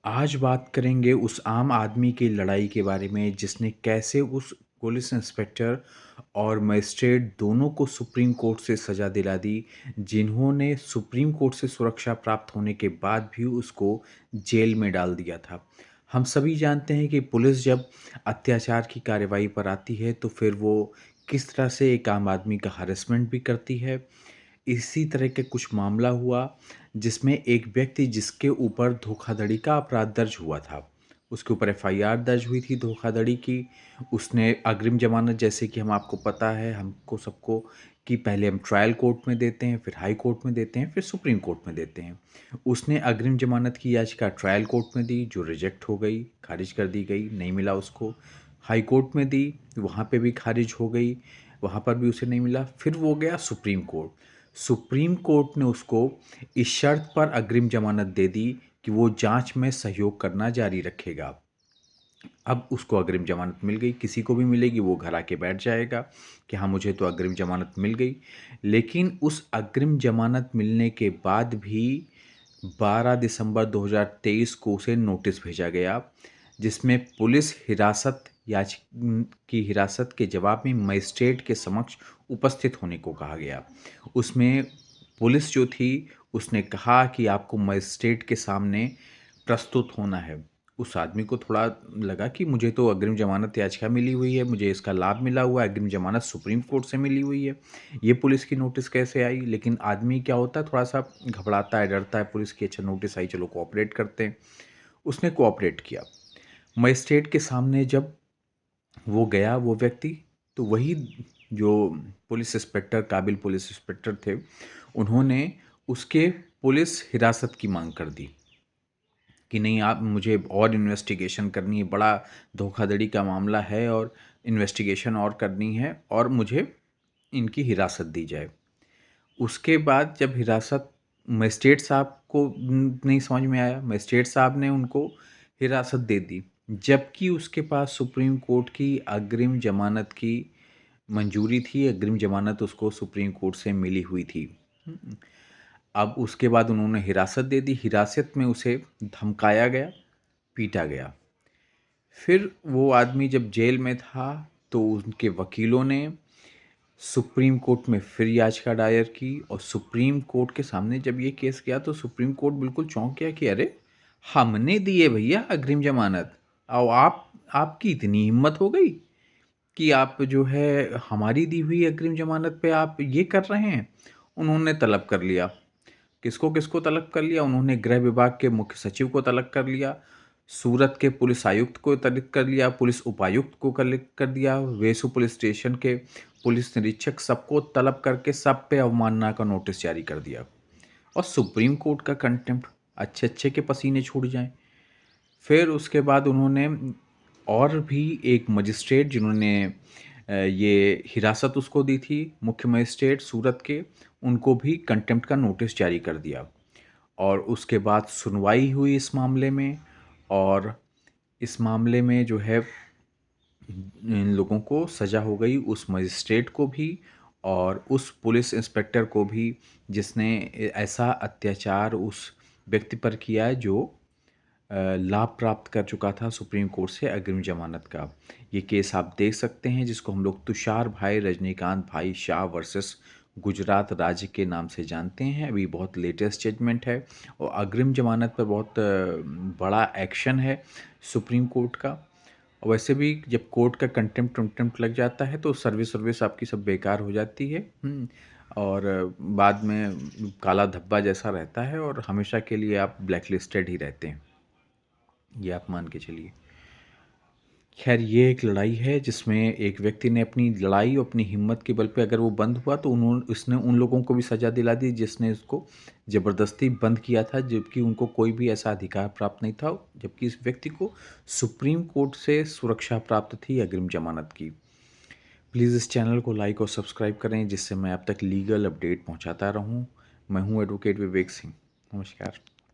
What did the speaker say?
आज बात करेंगे उस आम आदमी की लड़ाई के बारे में जिसने कैसे उस पुलिस इंस्पेक्टर और मजिस्ट्रेट दोनों को सुप्रीम कोर्ट से सज़ा दिला दी, जिन्होंने सुप्रीम कोर्ट से सुरक्षा प्राप्त होने के बाद भी उसको जेल में डाल दिया था। हम सभी जानते हैं कि पुलिस जब अत्याचार की कार्रवाई पर आती है तो फिर वो किस तरह से एक आम आदमी का हैरेसमेंट भी करती है। इसी तरह के कुछ मामला हुआ जिसमें एक व्यक्ति जिसके ऊपर धोखाधड़ी का अपराध दर्ज हुआ था, उसके ऊपर एफआईआर दर्ज हुई थी धोखाधड़ी की। उसने अग्रिम ज़मानत, जैसे कि हम आपको पता है हमको सबको, कि पहले हम ट्रायल कोर्ट में देते हैं, फिर हाई कोर्ट में देते हैं, फिर सुप्रीम कोर्ट में देते हैं। उसने अग्रिम ज़मानत की याचिका ट्रायल कोर्ट में दी जो रिजेक्ट हो गई, खारिज कर दी गई, नहीं मिला उसको। हाई कोर्ट में दी, वहाँ पे भी खारिज हो गई, वहाँ पर भी उसे नहीं मिला। फिर वो गया सुप्रीम कोर्ट। सुप्रीम कोर्ट ने उसको इस शर्त पर अग्रिम ज़मानत दे दी कि वो जांच में सहयोग करना जारी रखेगा। अब उसको अग्रिम ज़मानत मिल गई, किसी को भी मिलेगी वो घर आके बैठ जाएगा कि हाँ मुझे तो अग्रिम ज़मानत मिल गई। लेकिन उस अग्रिम ज़मानत मिलने के बाद भी 12 दिसंबर 2023 को उसे नोटिस भेजा गया, जिसमें पुलिस हिरासत की हिरासत के जवाब में मजिस्ट्रेट के समक्ष उपस्थित होने को कहा गया। उसमें पुलिस जो थी उसने कहा कि आपको मजिस्ट्रेट के सामने प्रस्तुत होना है। उस आदमी को थोड़ा लगा कि मुझे तो अग्रिम ज़मानत याचिका मिली हुई है, मुझे इसका लाभ मिला हुआ है, अग्रिम ज़मानत सुप्रीम कोर्ट से मिली हुई है, ये पुलिस की नोटिस कैसे आई? लेकिन आदमी क्या होता है, थोड़ा-सा घबराता है, डरता है पुलिस की, अच्छा नोटिस आई, चलो कोऑपरेट करते हैं। उसने कोऑपरेट किया। मजिस्ट्रेट के सामने जब वो गया वो व्यक्ति, तो वही जो पुलिस इंस्पेक्टर, काबिल पुलिस इंस्पेक्टर थे, उन्होंने उसके पुलिस हिरासत की माँग कर दी कि नहीं, आप मुझे और इन्वेस्टिगेशन करनी है, बड़ा धोखाधड़ी का मामला है और इन्वेस्टिगेशन और करनी है और मुझे इनकी हिरासत दी जाए। उसके बाद जब हिरासत मजिस्ट्रेट साहब को नहीं समझ में आया, मजिस्ट्रेट साहब ने उनको हिरासत दे दी, जबकि उसके पास सुप्रीम कोर्ट की अग्रिम ज़मानत की मंजूरी थी, अग्रिम ज़मानत उसको सुप्रीम कोर्ट से मिली हुई थी। अब उसके बाद उन्होंने हिरासत दे दी, हिरासत में उसे धमकाया गया, पीटा गया। फिर वो आदमी जब जेल में था तो उनके वकीलों ने सुप्रीम कोर्ट में फिर याचिका दायर की और सुप्रीम कोर्ट के सामने जब ये केस गया तो सुप्रीम कोर्ट बिल्कुल चौंक गया कि अरे, हमने दी है भैया अग्रिम ज़मानत, और आपकी इतनी हिम्मत हो गई कि आप जो है हमारी दी हुई अग्रिम ज़मानत पे आप ये कर रहे हैं। उन्होंने तलब कर लिया। किसको-किसको तलब कर लिया? उन्होंने गृह विभाग के मुख्य सचिव को तलब कर लिया, सूरत के पुलिस आयुक्त को तलब कर लिया, पुलिस उपायुक्त को तलब कर दिया, वेसु पुलिस स्टेशन के पुलिस निरीक्षक, सबको तलब करके सब पे अवमानना का नोटिस जारी कर दिया। और सुप्रीम कोर्ट का कंटेम्प्ट, अच्छे-अच्छे के पसीने छूट जाएँ। फिर उसके बाद उन्होंने और भी एक मजिस्ट्रेट जिन्होंने ये हिरासत उसको दी थी, मुख्य मजिस्ट्रेट सूरत के, उनको भी कंटेम्प्ट का नोटिस जारी कर दिया। और उसके बाद सुनवाई हुई इस मामले में, और इस मामले में जो है इन लोगों को सज़ा हो गई, उस मजिस्ट्रेट को भी और उस पुलिस इंस्पेक्टर को भी जिसने ऐसा अत्याचार उस व्यक्ति पर किया है जो लाभ प्राप्त कर चुका था सुप्रीम कोर्ट से अग्रिम ज़मानत का। ये केस आप देख सकते हैं जिसको हम लोग तुषार भाई रजनीकांत भाई शाह वर्सेस गुजरात राज्य के नाम से जानते हैं। अभी बहुत लेटेस्ट जजमेंट है और अग्रिम ज़मानत पर बहुत बड़ा एक्शन है सुप्रीम कोर्ट का। और वैसे भी जब कोर्ट का कंटेम्प्ट वंटेम्प्ट लग जाता है तो सर्विस आपकी सब बेकार हो जाती है। और बाद में काला धब्बा जैसा रहता है और हमेशा के लिए आप ब्लैक लिस्टेड ही रहते हैं, ये आप मान के चलिए। खैर, ये एक लड़ाई है जिसमें एक व्यक्ति ने अपनी लड़ाई और अपनी हिम्मत के बल पे अगर वो बंद हुआ तो उसने उन लोगों को भी सज़ा दिला दी जिसने उसको ज़बरदस्ती बंद किया था, जबकि उनको कोई भी ऐसा अधिकार प्राप्त नहीं था, जबकि इस व्यक्ति को सुप्रीम कोर्ट से सुरक्षा प्राप्त थी अग्रिम ज़मानत की। प्लीज़ इस चैनल को लाइक और सब्सक्राइब करें जिससे मैं आप तक लीगल अपडेट पहुंचाता रहूं। मैं हूं एडवोकेट विवेक सिंह। नमस्कार।